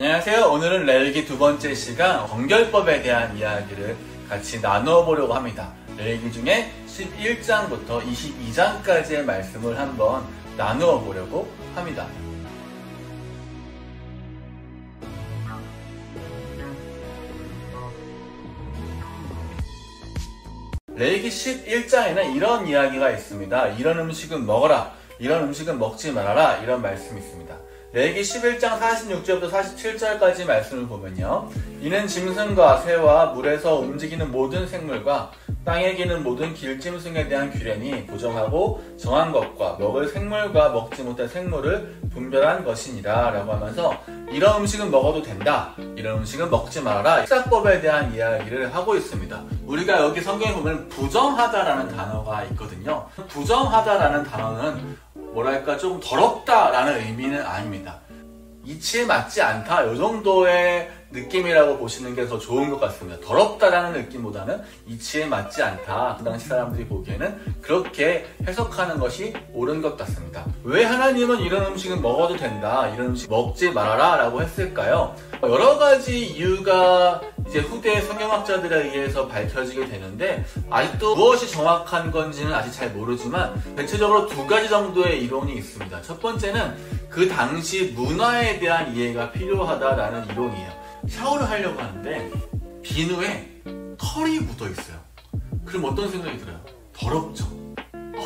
안녕하세요. 오늘은 레위기 두 번째 시간 정결법에 대한 이야기를 같이 나누어 보려고 합니다. 레위기 중에 11장부터 22장까지의 말씀을 한번 나누어 보려고 합니다. 레위기 11장에는 이런 이야기가 있습니다. 이런 음식은 먹어라, 이런 음식은 먹지 말아라, 이런 말씀이 있습니다. 레위기 11장 46절부터 47절까지 말씀을 보면요, 이는 짐승과 새와 물에서 움직이는 모든 생물과 땅에 기는 모든 길짐승에 대한 규례니 부정하고 정한 것과 먹을 생물과 먹지 못할 생물을 분별한 것이니라 라고 하면서 이런 음식은 먹어도 된다, 이런 음식은 먹지 말아라, 식사법에 대한 이야기를 하고 있습니다. 우리가 여기 성경에 보면 부정하다라는 단어가 있거든요. 부정하다라는 단어는 뭐랄까 조금 더럽다라는 의미는 아닙니다. 이치에 맞지 않다, 이 정도의 느낌이라고 보시는 게 더 좋은 것 같습니다. 더럽다라는 느낌보다는 이치에 맞지 않다, 그 당시 사람들이 보기에는 그렇게 해석하는 것이 옳은 것 같습니다. 왜 하나님은 이런 음식은 먹어도 된다, 이런 음식 먹지 말아라 라고 했을까요? 여러 가지 이유가 이제 후대 성경학자들에 의해서 밝혀지게 되는데, 아직도 무엇이 정확한 건지는 아직 잘 모르지만 대체적으로 두 가지 정도의 이론이 있습니다. 첫 번째는 그 당시 문화에 대한 이해가 필요하다라는 이론이에요. 샤워를 하려고 하는데 비누에 털이 묻어 있어요. 그럼 어떤 생각이 들어요? 더럽죠.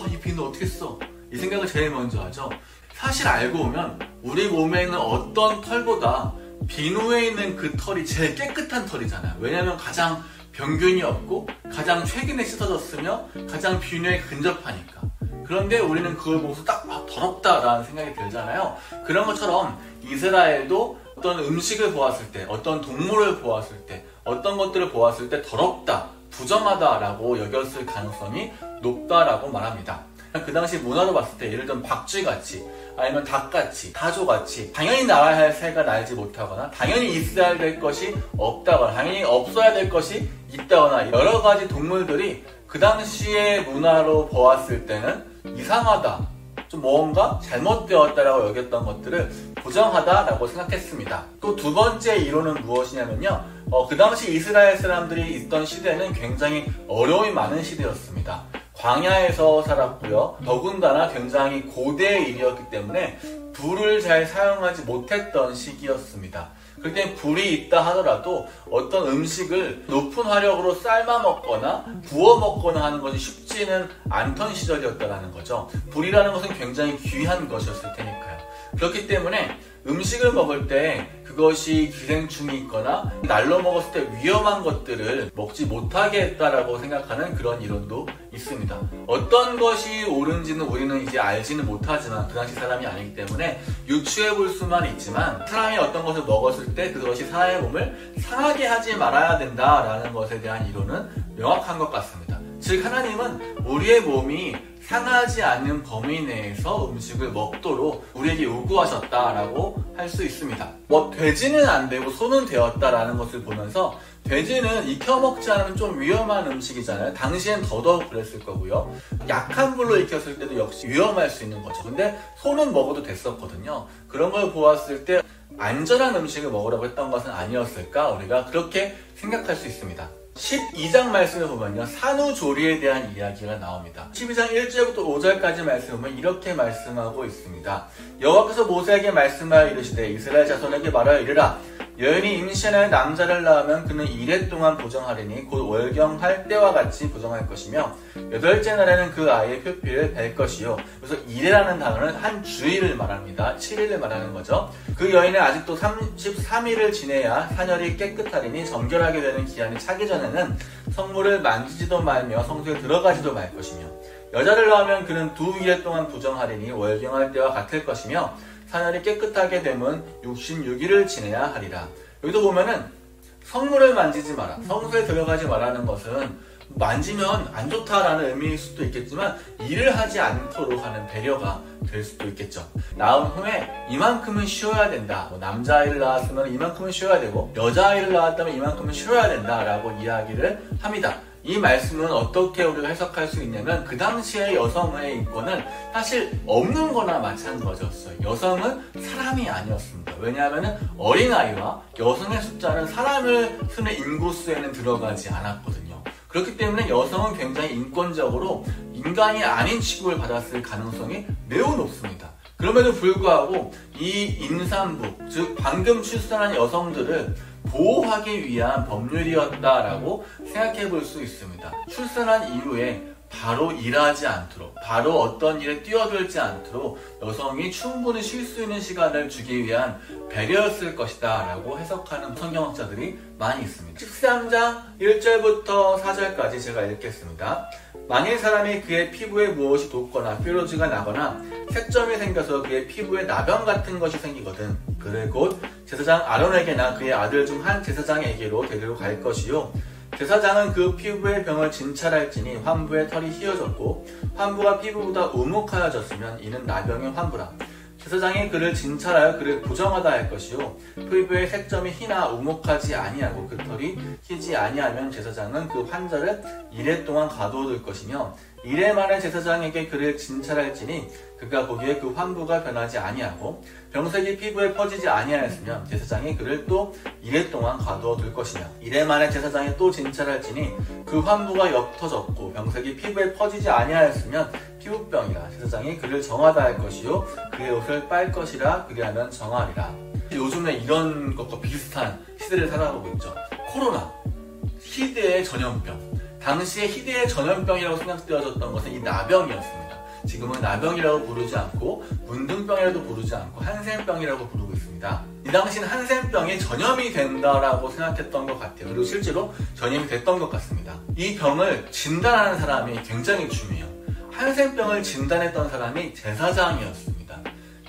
이 비누 어떻게 써? 이 생각을 제일 먼저 하죠. 사실 알고 보면 우리 몸에는 어떤 털보다 비누에 있는 그 털이 제일 깨끗한 털이잖아요. 왜냐하면 가장 병균이 없고 가장 최근에 씻어졌으며 가장 비누에 근접하니까. 그런데 우리는 그걸 보고서 딱 더럽다라는 생각이 들잖아요. 그런 것처럼 이스라엘도 어떤 음식을 보았을 때, 어떤 동물을 보았을 때, 어떤 것들을 보았을 때 더럽다, 부정하다라고 여겼을 가능성이 높다라고 말합니다. 그 당시 문화로 봤을 때 예를 들면 박쥐같이, 아니면 닭같이, 타조같이 당연히 날아야 할 새가 날지 못하거나 당연히 있어야 될 것이 없다거나 당연히 없어야 될 것이 있다거나 여러 가지 동물들이 그 당시의 문화로 보았을 때는 이상하다, 좀 뭔가 잘못되었다라고 여겼던 것들을 부정하다라고 생각했습니다. 또 두 번째 이론은 무엇이냐면요, 그 당시 이스라엘 사람들이 있던 시대는 굉장히 어려움이 많은 시대였습니다. 광야에서 살았고요. 더군다나 굉장히 고대의 일이었기 때문에 불을 잘 사용하지 못했던 시기였습니다. 그때 불이 있다 하더라도 어떤 음식을 높은 화력으로 삶아 먹거나 구워 먹거나 하는 것이 쉽지는 않던 시절이었다는 거죠. 불이라는 것은 굉장히 귀한 것이었을 테니까요. 그렇기 때문에 음식을 먹을 때 그것이 기생충이 있거나 날로 먹었을 때 위험한 것들을 먹지 못하게 했다라고 생각하는 그런 이론도 있습니다. 어떤 것이 옳은지는 우리는 이제 알지는 못하지만 그 당시 사람이 아니기 때문에 유추해 볼 수만 있지만, 사람이 어떤 것을 먹었을 때 그것이 사람의 몸을 상하게 하지 말아야 된다라는 것에 대한 이론은 명확한 것 같습니다. 즉 하나님은 우리의 몸이 상하지 않는 범위 내에서 음식을 먹도록 우리에게 요구하셨다라고 할 수 있습니다. 돼지는 안 되고 소는 되었다라는 것을 보면서, 돼지는 익혀 먹지 않으면 좀 위험한 음식이잖아요. 당시엔 더더욱 그랬을 거고요. 약한 불로 익혔을 때도 역시 위험할 수 있는 거죠. 근데 소는 먹어도 됐었거든요. 그런 걸 보았을 때 안전한 음식을 먹으라고 했던 것은 아니었을까, 우리가 그렇게 생각할 수 있습니다. 12장 말씀을 보면요, 산후조리에 대한 이야기가 나옵니다. 12장 1절부터 5절까지 말씀을 보면 이렇게 말씀하고 있습니다. 여호와께서 모세에게 말씀하여 이르시되 이스라엘 자손에게 말하여 이르라. 여인이 임신하여 남자를 낳으면 그는 2일 동안 보정하리니 곧 월경할 때와 같이 보정할 것이며 8째 날에는 그 아이의 표피를 벨 것이요. 그래서 2일이라는 단어는 한 주일을 말합니다. 7일을 말하는 거죠. 그 여인은 아직도 33일을 지내야 사녀리 깨끗하리니 정결하게 되는 기한이 차기 전에는 성물을 만지지도 말며 성소에 들어가지도 말 것이며, 여자를 낳으면 그는 2일 동안 부정하리니 월경할 때와 같을 것이며 사녀리 깨끗하게 되면 66일을 지내야 하리라. 여기도 보면은 성물을 만지지 마라, 성소에 들어가지 마라는 것은 만지면 안 좋다라는 의미일 수도 있겠지만 일을 하지 않도록 하는 배려가 될 수도 있겠죠. 낳은 후에 이만큼은 쉬어야 된다. 남자아이를 낳았으면 이만큼은 쉬어야 되고 여자아이를 낳았다면 이만큼은 쉬어야 된다라고 이야기를 합니다. 이 말씀은 어떻게 우리가 해석할 수 있냐면 그 당시의 여성의 인권은 사실 없는 거나 마찬가지였어요. 여성은 사람이 아니었습니다. 왜냐하면 어린아이와 여성의 숫자는 사람을 쓰는 인구수에는 들어가지 않았거든요. 그렇기 때문에 여성은 굉장히 인권적으로 인간이 아닌 취급을 받았을 가능성이 매우 높습니다. 그럼에도 불구하고 이 임산부, 즉 방금 출산한 여성들을 보호하기 위한 법률이었다라고 생각해 볼 수 있습니다. 출산한 이후에 바로 일하지 않도록, 바로 어떤 일에 뛰어들지 않도록 여성이 충분히 쉴 수 있는 시간을 주기 위한 배려였을 것이다 라고 해석하는 성경학자들이 많이 있습니다. 13장 1절부터 4절까지 제가 읽겠습니다. 만일 사람이 그의 피부에 무엇이 돋거나 뾰루지가 나거나 색점이 생겨서 그의 피부에 나병 같은 것이 생기거든 그를 곧 제사장 아론에게나 그의 아들 중 한 제사장에게로 데리러 갈 것이요 제사장은 그 피부의 병을 진찰할지니 환부의 털이 휘어졌고 환부가 피부보다 우묵하여졌으면 이는 나병의 환부라. 제사장이 그를 진찰하여 그를 부정하다 할 것이요 피부의 색점이 희나 우묵하지 아니하고 그 털이 희지 아니하면 제사장은 그 환자를 이래 동안 가두어둘 것이며 이래 만에 제사장에게 그를 진찰할지니 그가 보기에 그 환부가 변하지 아니하고 병색이 피부에 퍼지지 아니하였으면 제사장이 그를 또 이래 동안 가두어둘 것이며 이래 만에 제사장이 또 진찰할지니 그 환부가 옅어졌고 병색이 피부에 퍼지지 아니하였으면 피부병이라. 제사장이 그를 정하다 할 것이요 그의 옷을 빨 것이라. 그리하면 정하리라. 요즘에 이런 것과 비슷한 시대를 살아가고 있죠. 코로나, 희대의 전염병. 당시에 희대의 전염병이라고 생각되어졌던 것은 이 나병이었습니다. 지금은 나병이라고 부르지 않고 문둥병이라도 부르지 않고 한센병이라고 부르고 있습니다. 이 당시는 한센병이 전염이 된다라고 생각했던 것 같아요. 그리고 실제로 전염이 됐던 것 같습니다. 이 병을 진단하는 사람이 굉장히 중요해요. 한센병을 진단했던 사람이 제사장이었습니다.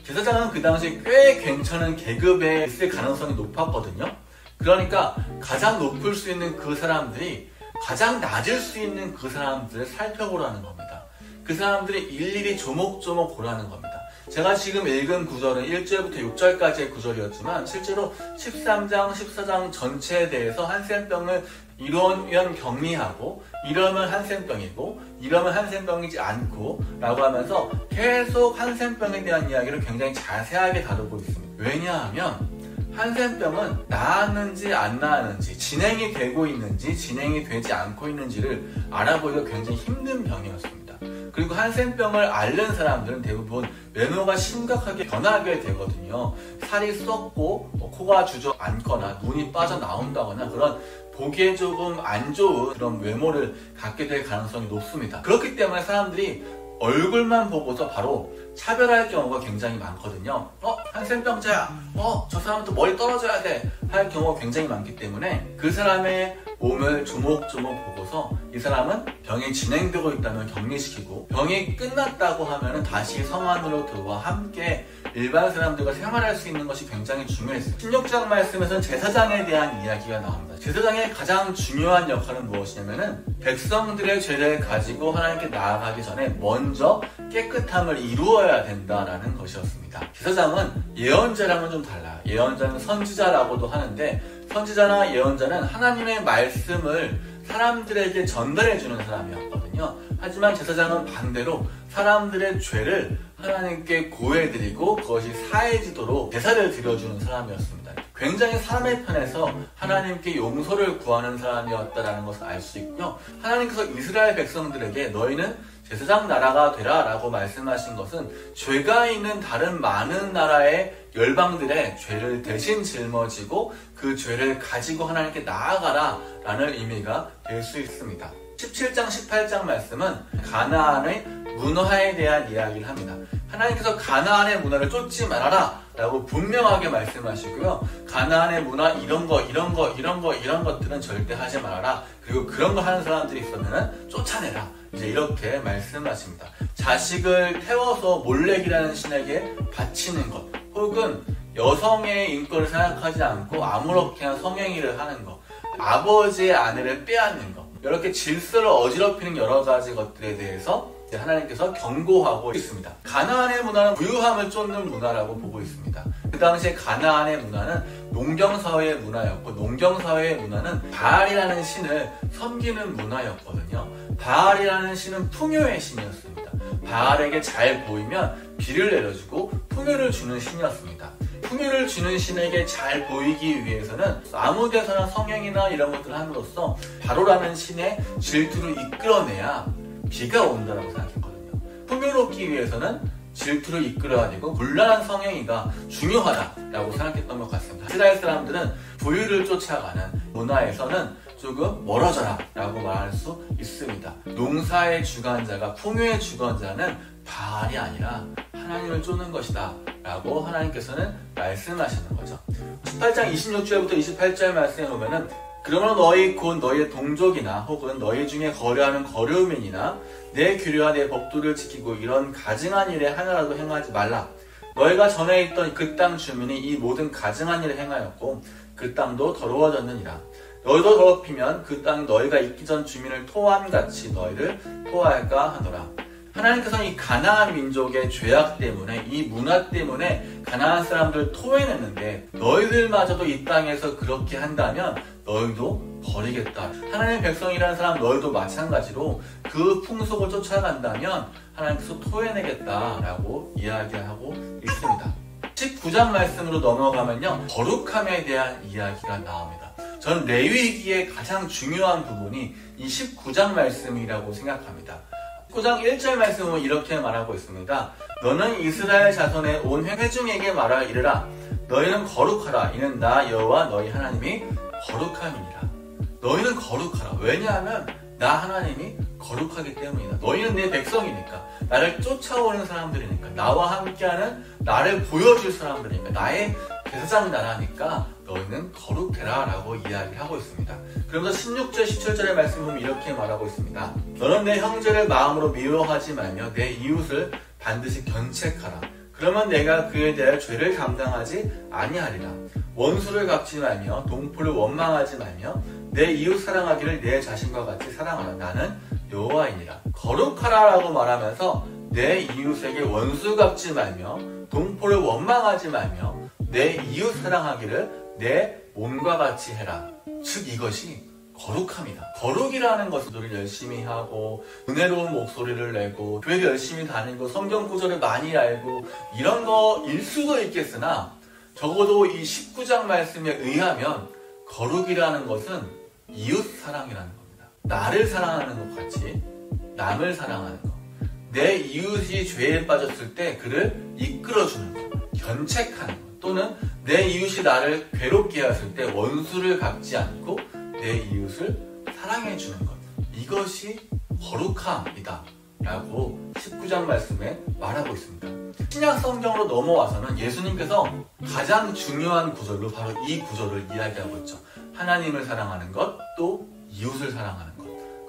제사장은 그 당시 꽤 괜찮은 계급에 있을 가능성이 높았거든요. 그러니까 가장 높을 수 있는 그 사람들이 가장 낮을 수 있는 그 사람들을 살펴보라는 겁니다. 그 사람들이 일일이 조목조목 보라는 겁니다. 제가 지금 읽은 구절은 1절부터 6절까지의 구절이었지만 실제로 13장, 14장 전체에 대해서 한센병을 이러면 격리하고 이러면 한센병이고 이러면 한센병이지 않고 라고 하면서 계속 한센병에 대한 이야기를 굉장히 자세하게 다루고 있습니다. 왜냐하면 한센병은 나았는지 안 나았는지 진행이 되고 있는지 진행이 되지 않고 있는지를 알아보기가 굉장히 힘든 병이었습니다. 그리고 한센병을 앓는 사람들은 대부분 외모가 심각하게 변하게 되거든요. 살이 썩고 코가 주저앉거나 눈이 빠져나온다거나 그런 보기에 조금 안 좋은 그런 외모를 갖게 될 가능성이 높습니다. 그렇기 때문에 사람들이 얼굴만 보고서 바로 차별할 경우가 굉장히 많거든요. 한센병자야. 저 사람은 또 머리 떨어져야 돼. 할 경우가 굉장히 많기 때문에 그 사람의 몸을 조목조목 보고서 이 사람은 병이 진행되고 있다면 격리시키고 병이 끝났다고 하면 다시 성안으로 들어와 함께 일반 사람들과 생활할 수 있는 것이 굉장히 중요했어요. 16장 말씀에서는 제사장에 대한 이야기가 나옵니다. 제사장의 가장 중요한 역할은 무엇이냐면은 백성들의 죄를 가지고 하나님께 나아가기 전에 먼저 깨끗함을 이루어야 된다라는 것이었습니다. 제사장은 예언자랑은 좀 달라요. 예언자는 선지자라고도 하는데 선지자나 예언자는 하나님의 말씀을 사람들에게 전달해주는 사람이었거든요. 하지만 제사장은 반대로 사람들의 죄를 하나님께 고해드리고 그것이 사해지도록 제사를 드려주는 사람이었습니다. 굉장히 사람의 편에서 하나님께 용서를 구하는 사람이었다는 것을 알 수 있고요. 하나님께서 이스라엘 백성들에게 너희는 제사장 나라가 되라 라고 말씀하신 것은 죄가 있는 다른 많은 나라의 열방들의 죄를 대신 짊어지고 그 죄를 가지고 하나님께 나아가라 라는 의미가 될 수 있습니다. 17장 18장 말씀은 가나안의 문화에 대한 이야기를 합니다. 하나님께서 가나안의 문화를 쫓지 말아라 라고 분명하게 말씀하시고요. 가나안의 문화 이런 것들은 절대 하지 말아라. 그리고 그런 거 하는 사람들이 있으면 쫓아내라. 이제 이렇게 말씀하십니다. 자식을 태워서 몰렉이라는 신에게 바치는 것, 혹은 여성의 인권을 생각하지 않고 아무렇게나 성행위를 하는 것, 아버지의 아내를 빼앗는 것, 이렇게 질서를 어지럽히는 여러 가지 것들에 대해서 하나님께서 경고하고 있습니다. 가나안의 문화는 부유함을 쫓는 문화라고 보고 있습니다. 그 당시에 가나안의 문화는 농경사회의 문화였고, 농경사회의 문화는 바알이라는 신을 섬기는 문화였거든요. 바알이라는 신은 풍요의 신이었습니다. 바알에게 잘 보이면 비를 내려주고 풍요를 주는 신이었습니다. 풍요를 주는 신에게 잘 보이기 위해서는 아무 데서나 성행이나 이런 것들을 함으로써 바로라는 신의 질투를 이끌어내야 비가 온다라고 생각했거든요. 풍요롭기 위해서는 질투를 이끌어야 되고 곤란한 성행위가 중요하다라고 생각했던 것 같습니다. 이스라엘 사람들은 부유를 쫓아가는 문화에서는 조금 멀어져라 라고 말할 수 있습니다. 농사의 주관자가, 풍요의 주관자는 바알이 아니라 하나님을 쫓는 것이다 라고 하나님께서는 말씀하시는 거죠. 18장 26절부터 28절 말씀에 보면은, 그러므로 너희 곧 너희의 동족이나 혹은 너희 중에 거래하는 거류민이나 내 규례와 내 법도를 지키고 이런 가증한 일에 하나라도 행하지 말라. 너희가 전에 있던 그 땅 주민이 이 모든 가증한 일을 행하였고 그 땅도 더러워졌느니라. 너희도 더럽히면 그 땅 너희가 있기 전 주민을 토함같이 너희를 토할까 하노라. 하나님께서는 이 가나안 민족의 죄악 때문에, 이 문화 때문에 가나안 사람들을 토해냈는데, 너희들마저도 이 땅에서 그렇게 한다면 너희도 버리겠다. 하나님의 백성이라는 사람 너희도 마찬가지로 그 풍속을 쫓아간다면 하나님께서 토해내겠다라고 이야기하고 있습니다. 19장 말씀으로 넘어가면요, 거룩함에 대한 이야기가 나옵니다. 저는 레위기의 가장 중요한 부분이 이 19장 말씀이라고 생각합니다. 19장 1절 말씀은 이렇게 말하고 있습니다. 너는 이스라엘 자손의 온 회중에게 말하 이르라. 너희는 거룩하라. 이는 나 여호와 너희 하나님이 거룩함이니라. 너희는 거룩하라. 왜냐하면 나 하나님이 거룩하기 때문이다. 너희는 내 백성이니까, 나를 쫓아오는 사람들이니까, 나와 함께하는, 나를 보여줄 사람들이니까, 나의 대사장 나라니까 너희는 거룩해라 라고 이야기하고 있습니다. 그러면서 16절 17절의 말씀 보면 이렇게 말하고 있습니다. 너는 내 형제를 마음으로 미워하지 말며 내 이웃을 반드시 견책하라. 그러면 내가 그에 대하여 죄를 감당하지 아니하리라. 원수를 갚지 말며 동포를 원망하지 말며 내 이웃 사랑하기를 내 자신과 같이 사랑하라. 나는 여호와이니라. 거룩하라라고 말하면서 내 이웃에게 원수 갚지 말며 동포를 원망하지 말며 내 이웃 사랑하기를 내 몸과 같이 해라. 즉 이것이 거룩함이다. 거룩이라는 것은 우리를 열심히 하고 은혜로운 목소리를 내고 교회를 열심히 다니고 성경 구절을 많이 알고 이런 거일 수도 있겠으나, 적어도 이 19장 말씀에 의하면 거룩이라는 것은 이웃 사랑이라는 겁니다. 나를 사랑하는 것 같이 남을 사랑하는 것, 내 이웃이 죄에 빠졌을 때 그를 이끌어주는 것, 견책하는 것, 또는 내 이웃이 나를 괴롭게 하였을 때 원수를 갚지 않고 내 이웃을 사랑해주는 것, 이것이 거룩함이다 라고 19장 말씀에 말하고 있습니다. 신약 성경으로 넘어와서는 예수님께서 가장 중요한 구절로 바로 이 구절을 이야기하고 있죠. 하나님을 사랑하는 것, 또 이웃을 사랑하는 것,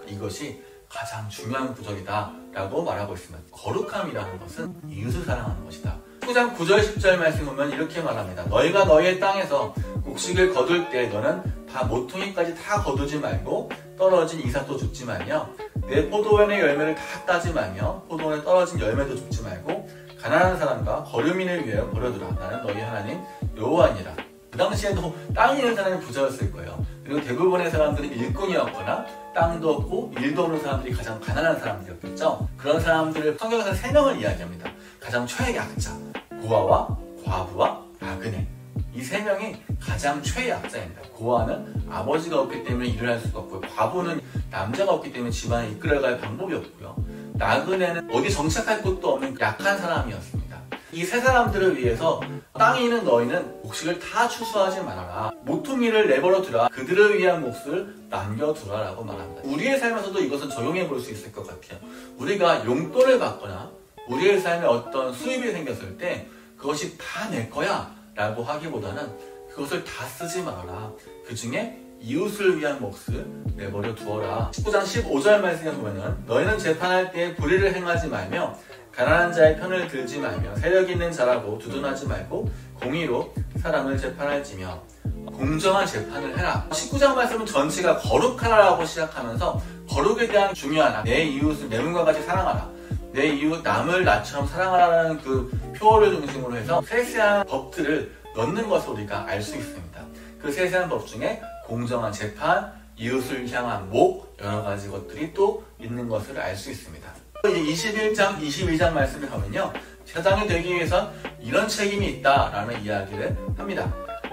이것이 가장 중요한 구절이다 라고 말하고 있습니다. 거룩함이라는 것은 이웃을 사랑하는 것이다. 19장 9절 10절 말씀 보면 이렇게 말합니다. 너희가 너희의 땅에서 곡식을 거둘 때 너는 다 모퉁이까지 다 거두지 말고 떨어진 이삭도 줍지 말며 내 포도원의 열매를 다 따지 말며 포도원에 떨어진 열매도 줍지 말고 가난한 사람과 거류민을 위하여 버려두라. 나는 너희 하나님 여호와니라. 그 당시에도 땅이 있는 사람이 부자였을 거예요. 그리고 대부분의 사람들은 일꾼이었거나 땅도 없고 일도 없는 사람들이 가장 가난한 사람들이었겠죠. 그런 사람들을 성경에서 3명을 이야기합니다. 가장 최약자, 고아와 과부와 나그네. 이 3명이 가장 최약자입니다. 고아는 아버지가 없기 때문에 일을 할 수가 없고요. 과부는 남자가 없기 때문에 집안을 이끌어갈 방법이 없고요. 나그네는 어디 정착할 곳도 없는 약한 사람이었습니다. 이 세 사람들을 위해서 땅에 있는 너희는 곡식을 다 추수하지 말아라. 모퉁이를 내버려 두라. 그들을 위한 몫을 남겨두라 라고 말합니다. 우리의 삶에서도 이것은 적용해 볼 수 있을 것 같아요. 우리가 용돈을 받거나 우리의 삶에 어떤 수입이 생겼을 때 그것이 다 내 거야 라고 하기보다는 그것을 다 쓰지 말아라. 그 중에 이웃을 위한 몫을 내버려 두어라. 19장 15절 말씀에 보면은 너희는 재판할 때 불의를 행하지 말며 가난한 자의 편을 들지 말며 세력 있는 자라고 두둔하지 말고 공의로 사람을 재판할지며 공정한 재판을 해라. 19장 말씀은 전체가 거룩하라라고 시작하면서 거룩에 대한 중요한 내 이웃을 내 몸과 같이 사랑하라. 내 이웃 남을 나처럼 사랑하라는 그 표어를 중심으로 해서 세세한 법들을 넣는 것을 우리가 알 수 있습니다. 그 세세한 법 중에 공정한 재판, 이웃을 향한 목, 여러 가지 것들이 또 있는 것을 알 수 있습니다. 이제 21장, 22장 말씀을 보면요, 제사장이 되기 위해선 이런 책임이 있다라는 이야기를 합니다.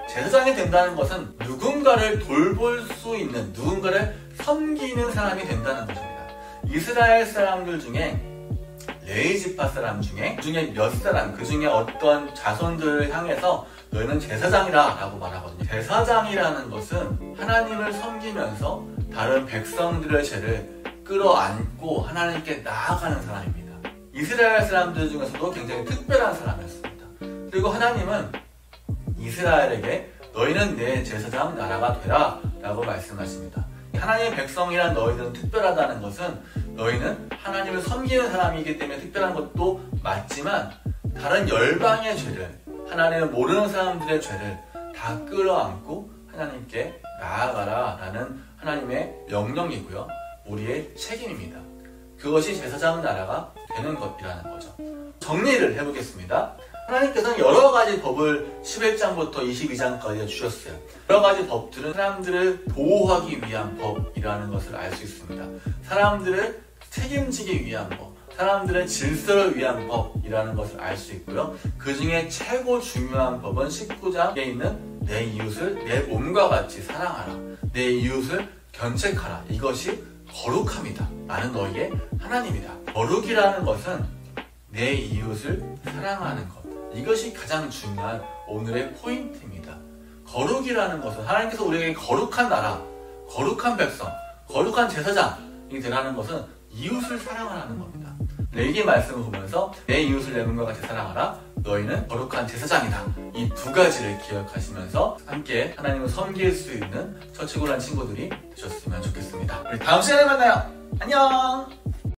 제사장이 된다는 것은 누군가를 돌볼 수 있는, 누군가를 섬기는 사람이 된다는 것입니다. 이스라엘 사람들 중에 레위 지파 사람 중에 몇 사람, 그 중에 어떤 자손들을 향해서 너희는 제사장이라 라고 말하거든요. 제사장이라는 것은 하나님을 섬기면서 다른 백성들의 죄를 끌어안고 하나님께 나아가는 사람입니다. 이스라엘 사람들 중에서도 굉장히 특별한 사람이었습니다. 그리고 하나님은 이스라엘에게 너희는 내 제사장 나라가 되라 라고 말씀하십니다. 하나님의 백성이란 너희들은 특별하다는 것은 너희는 하나님을 섬기는 사람이기 때문에 특별한 것도 맞지만 다른 열방의 죄를, 하나님을 모르는 사람들의 죄를 다 끌어안고 하나님께 나아가라 라는 하나님의 명령이고요, 우리의 책임입니다. 그것이 제사장 나라가 되는 것이라는 거죠. 정리를 해보겠습니다. 하나님께서는 여러 가지 법을 11장부터 22장까지 주셨어요. 여러 가지 법들은 사람들을 보호하기 위한 법이라는 것을 알 수 있습니다. 사람들을 책임지기 위한 법, 사람들의 질서를 위한 법이라는 것을 알 수 있고요. 그 중에 최고 중요한 법은 19장에 있는 내 이웃을 내 몸과 같이 사랑하라, 내 이웃을 견책하라. 이것이 거룩함이다. 나는 너희의 하나님이다. 거룩이라는 것은 내 이웃을 사랑하는 것, 이것이 가장 중요한 오늘의 포인트입니다. 거룩이라는 것은 하나님께서 우리에게 거룩한 나라, 거룩한 백성, 거룩한 제사장이 되라는 것은 이웃을 사랑하라는 겁니다. 레위기 말씀을 보면서 내 이웃을 내 몸과 같이 사랑하라, 너희는 거룩한 제사장이다. 이 두 가지를 기억하시면서 함께 하나님을 섬길 수 있는 처치골한 친구들이 되셨으면 좋겠습니다. 우리 다음 시간에 만나요. 안녕.